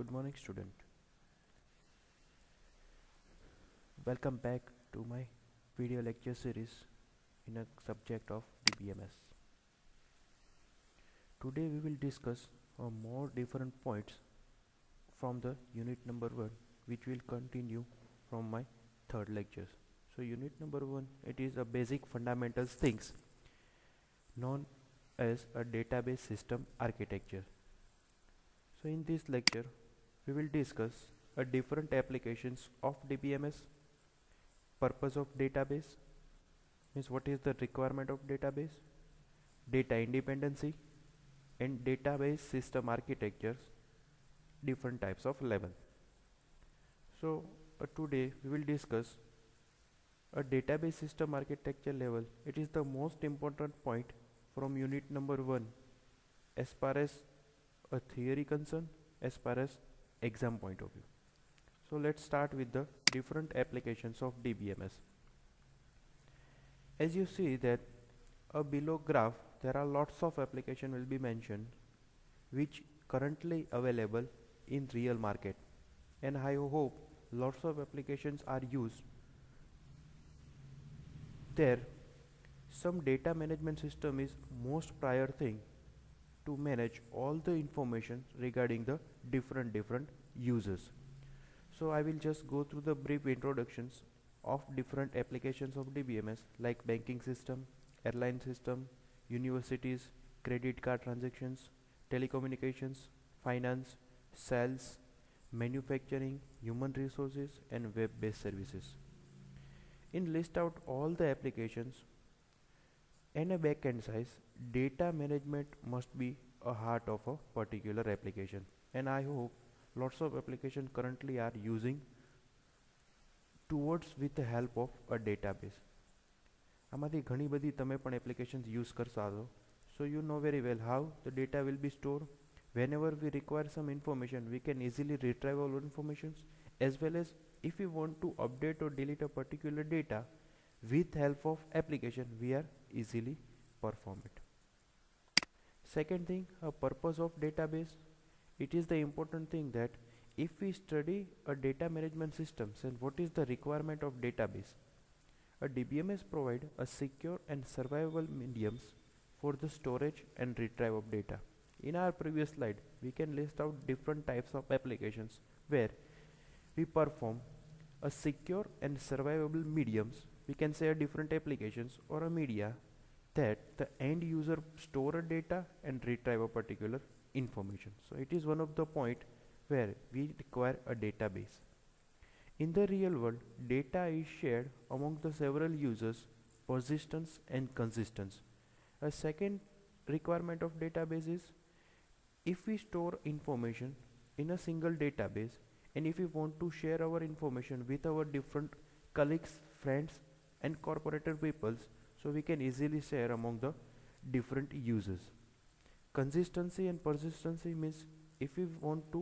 Good morning, student. Welcome back to my video lecture series in a subject of DBMS. Today we will discuss more different points from the unit number 1, which will continue from my third lecture. So unit number 1, it is a basic fundamentals things known as a database system architecture. So in this lecture we will discuss different applications of DBMS, purpose of database, means what is the requirement of database, data independency, and database system architectures, different types of level. So today we will discuss a database system architecture level. It is the most important point from unit number 1 as far as a theory concern, as far as exam point of view. So let's start with the different applications of DBMS. As you see that below graph, there are lots of application will be mentioned which currently available in real market, and I hope lots of applications are used there. Some data management system is most prior thing to manage all the information regarding the different users. So I will just go through the brief introductions of different applications of DBMS, like banking system, airline system, universities, credit card transactions, telecommunications, finance, sales, manufacturing, human resources, and web-based services. In list out all the applications and a backend size, data management must be a heart of a particular application, and I hope lots of applications currently are using towards with the help of a database. આમાંથી ઘણી બધી તમે પણ applications use કરતા છો. So you know very well how the data will be stored. Whenever we require some information, we can easily retrieve all informations, as well as if we want to update or delete a particular data with help of application, we are easily perform it. Second thing, a purpose of database. It is the important thing that if we study a data management systems and what is the requirement of database, a DBMS provide a secure and survivable mediums for the storage and retrieve of data. In our previous slide, we can list out different types of applications where we perform a secure and survivable mediums. We can say a different applications or a media that the end user store a data and retrieve a particular information. So it is one of the point where we require a database. In the real world, data is shared among the several users, persistence and consistence. A second requirement of database is if we store information in a single database, and if we want to share our information with our different colleagues, friends and corporate peoples, so we can easily share among the different users. Consistency and persistency means if we want to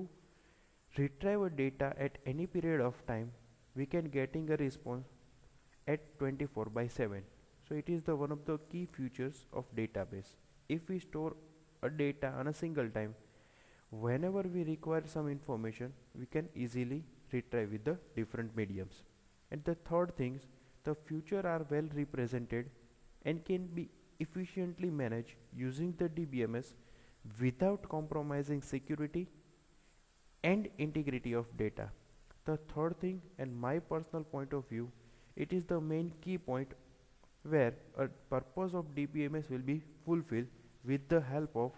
retrieve a data at any period of time, we can getting a response at 24/7. So it is the one of the key features of database. If we store a data on a single time, whenever we require some information, we can easily retrieve with the different mediums. And the third things, the future are well represented and can be efficiently managed using the DBMS without compromising security and integrity of data. The third thing, and my personal point of view, it is the main key point where a purpose of DBMS will be fulfilled with the help of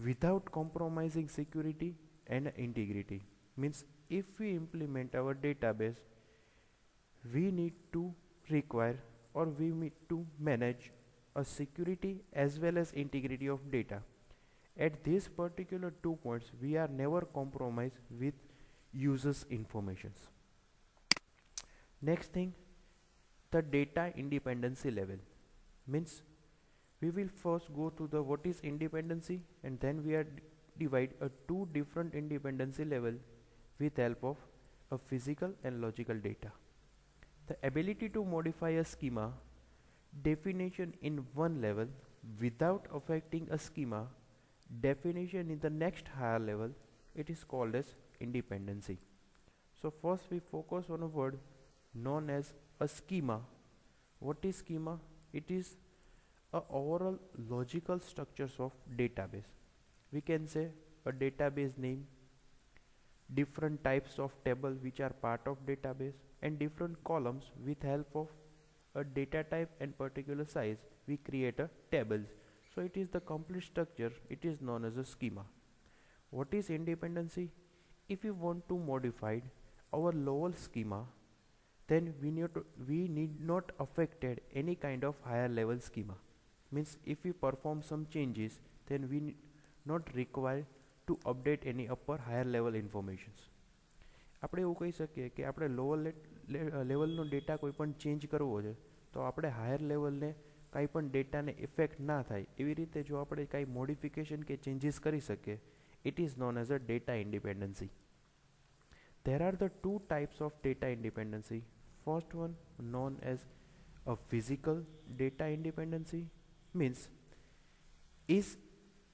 without compromising security and integrity. Means if we implement our database, we need to require or we need to manage a security as well as integrity of data. At this particular 2 points, we are never compromised with users' informations. Next thing, the data independency level. Means we will first go to the what is independency, and then we are divide a 2 different independency level with help of a physical and logical data. The ability to modify a schema definition in one level without affecting a schema definition in the next higher level it is called as independency. So first we focus on a word known as a schema. What is schema? It is a overall logical structures of database. We can say a database name, different types of table which are part of database, and different columns. With help of a data type and particular size, we create a tables. So it is the complete structure. It is known as a schema. What is independency? If we want to modify our lower schema, then we need not affected any kind of higher level schema. Means if we perform some changes, then we not required to update any upper higher level informations. આપણે એવું કહી શકીએ કે આપણે lower લેવલનો data કોઈ પણ change કરવો છે તો આપણે હાયર લેવલને કાંઈ પણ ડેટાને ઇફેક્ટ ના થાય એવી રીતે જો આપણે કાંઈ મોડિફિકેશન કે ચેન્જીસ કરી શકીએ, it is known as a data independency. There are the two types of data independency. First one known as a physical data independency, means is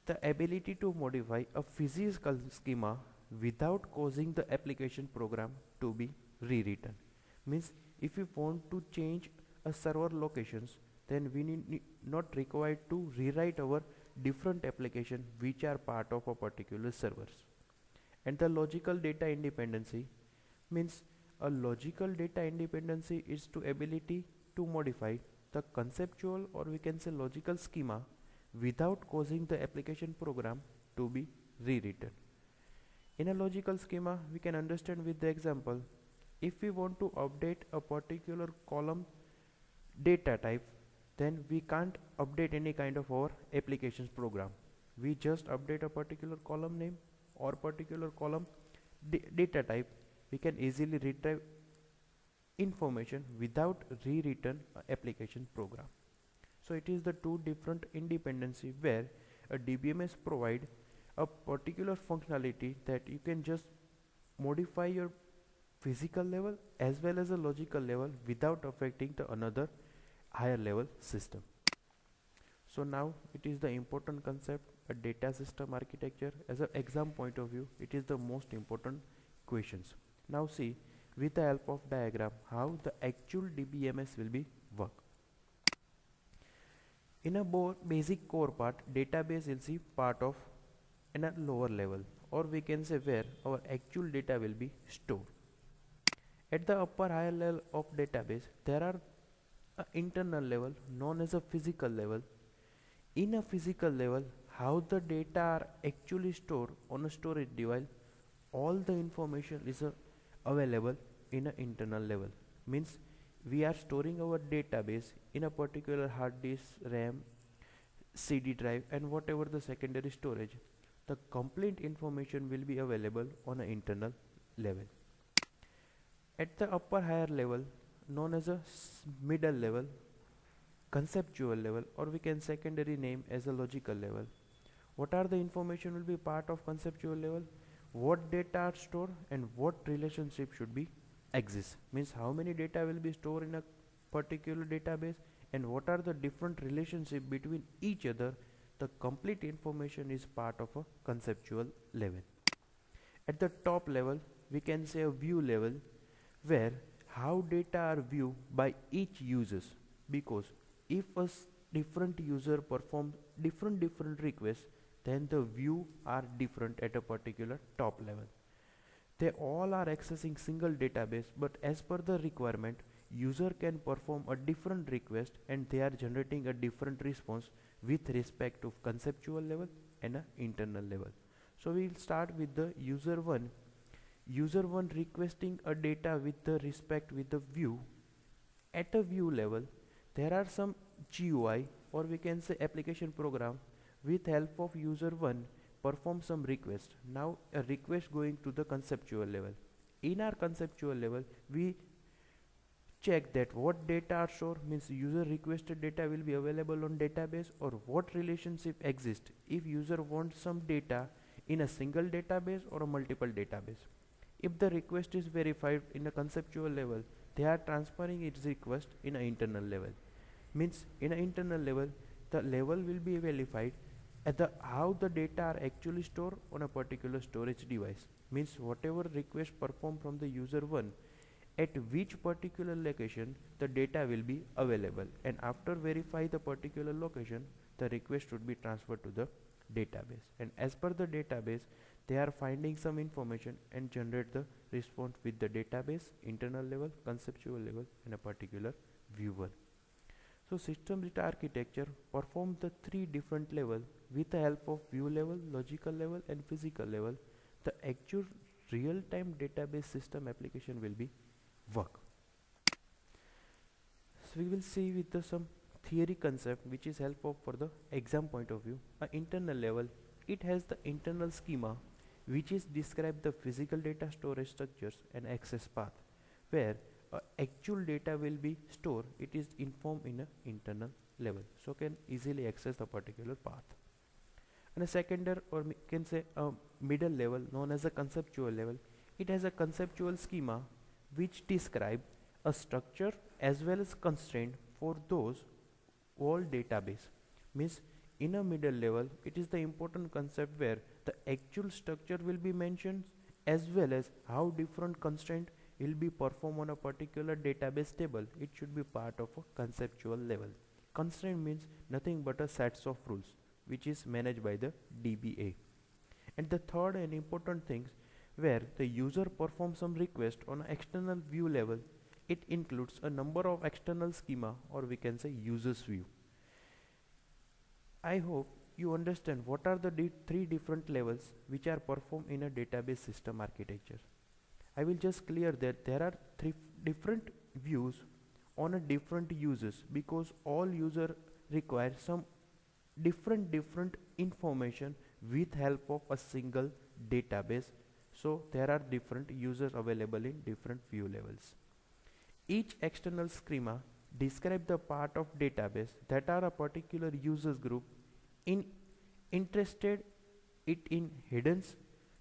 the ability to modify a physical schema without causing the application program to be rewritten. Means if you want to change a server locations, then we need not required to rewrite our different application which are part of a particular servers. And the logical data independency means a logical data independency is to ability to modify the conceptual or we can say logical schema without causing the application program to be rewritten. In a logical schema, we can understand with the example. If we want to update a particular column data type, then we can't update any kind of our applications program. We just update a particular column name or particular column data type. We can easily retrieve information without rewritten application program. So it is the two different independency where a DBMS provide a particular functionality that you can just modify your physical level as well as a logical level without affecting the another higher level system. So now it is the important concept, a data system architecture. As an exam point of view, it is the most important questions. Now see with the help of diagram how the actual DBMS will be work. In a basic core part, database is the part of in a lower level, or we can say where our actual data will be stored. At the upper higher level of database, there are an internal level known as a physical level. In a physical level, how the data are actually stored on a storage device, all the information is available in an internal level. Means we are storing our database in a particular hard disk, RAM, CD drive and whatever the secondary storage. The complete information will be available on an internal level. At the upper higher level known as a middle level, conceptual level, or we can secondary name as a logical level. What are the information will be part of conceptual level? What data are stored and what relationship should be exist. Means how many data will be stored in a particular database and what are the different relationship between each other. The complete information is part of a conceptual level. At the top level, we can say a view level where how data are viewed by each users, because if a different user performs different requests, then the view are different at a particular top level. They all are accessing single database, but as per the requirement, user can perform a different request and they are generating a different response with respect to conceptual level and a internal level. So we will start with the user 1. User 1 requesting a data with the respect with the view. At a view level, there are some GUI or we can say application program with help of user 1 perform some request. Now a request going to the conceptual level. In our conceptual level, we check that what data are stored, means user requested data will be available on database, or what relationship exists if user wants some data in a single database or a multiple database. If the request is verified in a conceptual level, they are transferring its request in an internal level. Means in an internal level, the level will be verified At the how the data are actually stored on a particular storage device, means whatever request performed from the user 1, at which particular location the data will be available, and after verify the particular location the request should be transferred to the database, and as per the database they are finding some information and generate the response with the database internal level, conceptual level, and a particular viewer. So system data architecture performs the three different levels with the help of view level, logical level, and physical level. The actual real-time database system application will be work. So we will see with some theory concept which is helpful for the exam point of view. At internal level, it has the internal schema which is describe the physical data storage structures and access path, where actual data will be stored. It is informed in a internal level, so can easily access the particular path. And a secondary, or can say a middle level known as a conceptual level, it has a conceptual schema which describe a structure as well as constraint for those all database. Means in a middle level it is the important concept where the actual structure will be mentioned as well as how different constraint will be performed on a particular database table. It should be part of a conceptual level. Constraint means nothing but a sets of rules which is managed by the DBA. And the third and important things where the user performs some request on an external view level, it includes a number of external schema, or we can say users view. I hope you understand what are the three different levels which are performed in a database system architecture. I will just clear that there are three different views on a different users, because all user require some different information with help of a single database. So there are different users available in different view levels. Each external schema describe the part of database that are a particular users group in interested it in hidden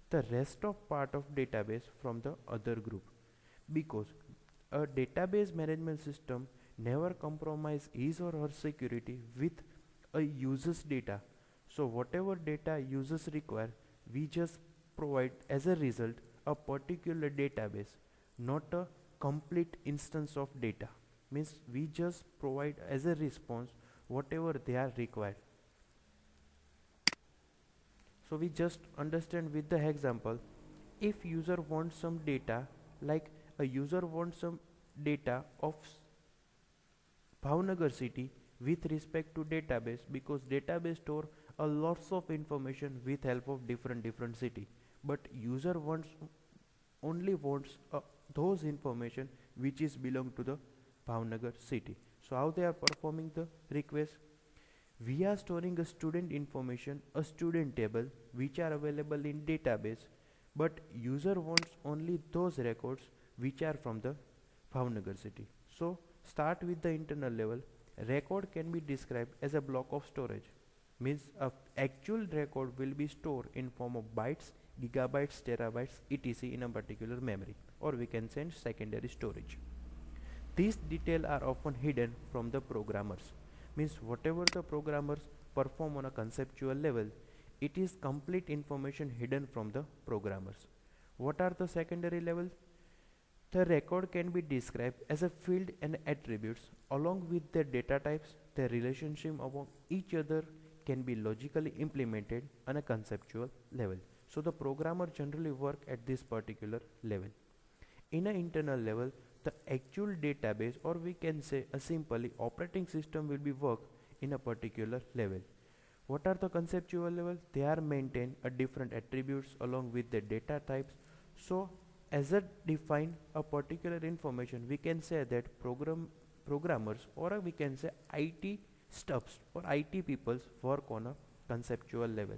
the rest of part of database from the other group, because a database management system never compromise his or her security with a user's data. So whatever data users require, we just provide as a result a particular database, not a complete instance of data. Means we just provide as a response whatever they are required. So we just understand with the example, if user wants some data, like a user wants some data of Bhavnagar city with respect to database, because database store a lots of information with help of different city, but user only wants those information which is belong to the Bhavnagar city. So how they are performing the request? We are storing a student information, a student table which are available in database, but user wants only those records which are from the Bhavnagar city. So start with the internal level. Record can be described as a block of storage. Means a actual record will be stored in form of bytes, gigabytes, terabytes, etc. in a particular memory, or we can send secondary storage. These details are often hidden from the programmers. Means whatever the programmers perform on a conceptual level, it is complete information hidden from the programmers. What are the secondary levels? The record can be described as a field and attributes along with their data types. Their relationship among each other can be logically implemented on a conceptual level. So the programmer generally work at this particular level. In an internal level, the actual database, or we can say a simply operating system, will be work in a particular level. What are the conceptual level? They are maintain a different attributes along with the data types. So as a define a particular information, we can say that programmers, or we can say IT stuffs or IT peoples work on a conceptual level.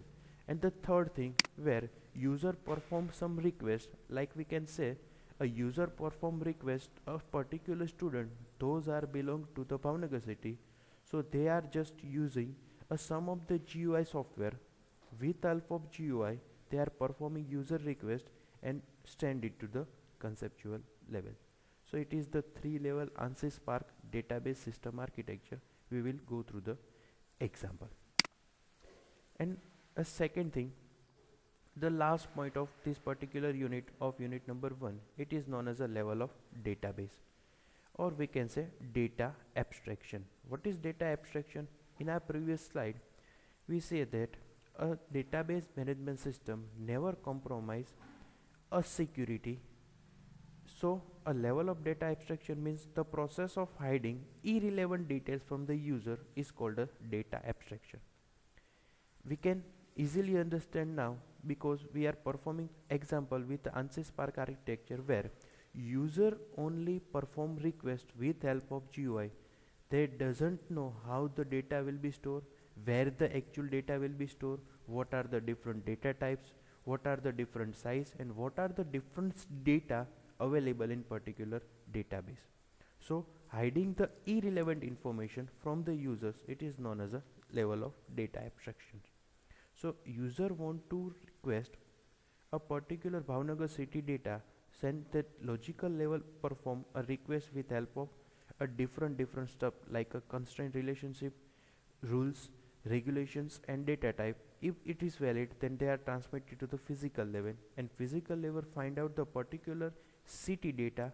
And the third thing where user performs some request, like we can say a user perform request of particular student, those are belong to the Bhavnagar city, so they are just using a some of the GUI software. With help of GUI they are performing user request and send it to the conceptual level. So it is the three level ANSYS Spark database system architecture. We will go through the example. And a second thing, the last point of this particular unit of unit number 1, it is known as a level of database, or we can say data abstraction. What is data abstraction? In our previous slide we say that a database management system never compromise a security. So a level of data abstraction means the process of hiding irrelevant details from the user is called a data abstraction. We can easily understand now because we are performing example with ANSYS Spark architecture where user only perform request with help of GUI. They doesn't know how the data will be stored, where the actual data will be stored, what are the different data types, what are the different size, and what are the different data available in particular database. So hiding the irrelevant information from the users, it is known as a level of data abstraction. So user want to request a particular Bhavnagar city data, send that logical level perform a request with help of a different stuff like a constraint relationship, rules, regulations and data type. If it is valid, then they are transmitted to the physical level, and physical level find out the particular city data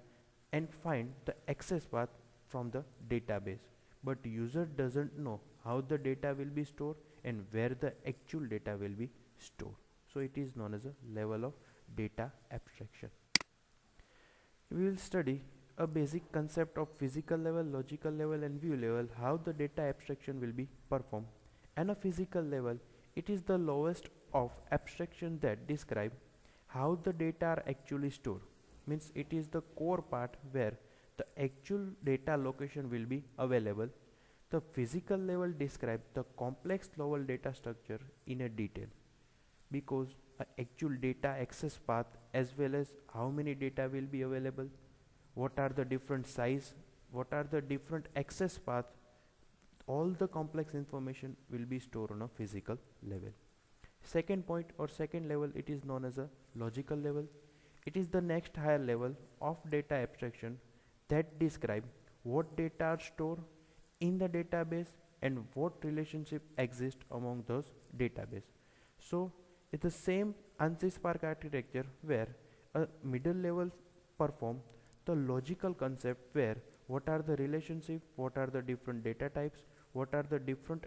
and find the access path from the database. But user doesn't know how the data will be stored and where the actual data will be stored. So it is known as a level of data abstraction. We will study a basic concept of physical level, logical level and view level, how the data abstraction will be performed. And a physical level, it is the lowest of abstraction that describe how the data are actually stored. Means it is the core part where the actual data location will be available. The physical level describes the complex level data structure in a detail, because actual data access path as well as how many data will be available, what are the different size, what are the different access path, all the complex information will be stored on a physical level. Second point or second level, it is known as a logical level. It is the next higher level of data abstraction that describe what data are stored in the database and what relationship exists among those database. So it's the same ANSYS Spark architecture where a middle level perform the logical concept where what are the relationship, what are the different data types, what are the different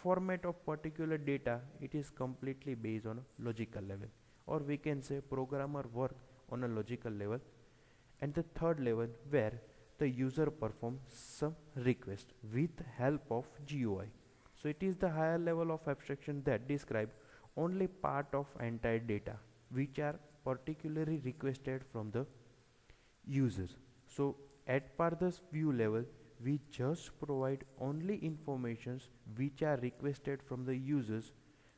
format of particular data. It is completely based on a logical level, or we can say programmer work on a logical level. And the third level where the user performs some request with help of GUI. So it is the higher level of abstraction that describe only part of entire data which are particularly requested from the users. So at this view level, we just provide only informations which are requested from the users.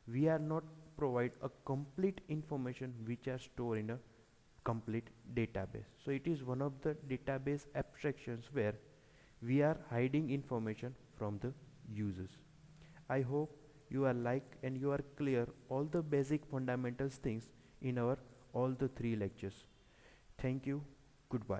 We are not provide a complete information which are stored in a complete database. So it is one of the database abstractions where we are hiding information from the users. I hope you are like and you are clear all the basic fundamentals things in our all the 3 lectures. Thank you. Goodbye.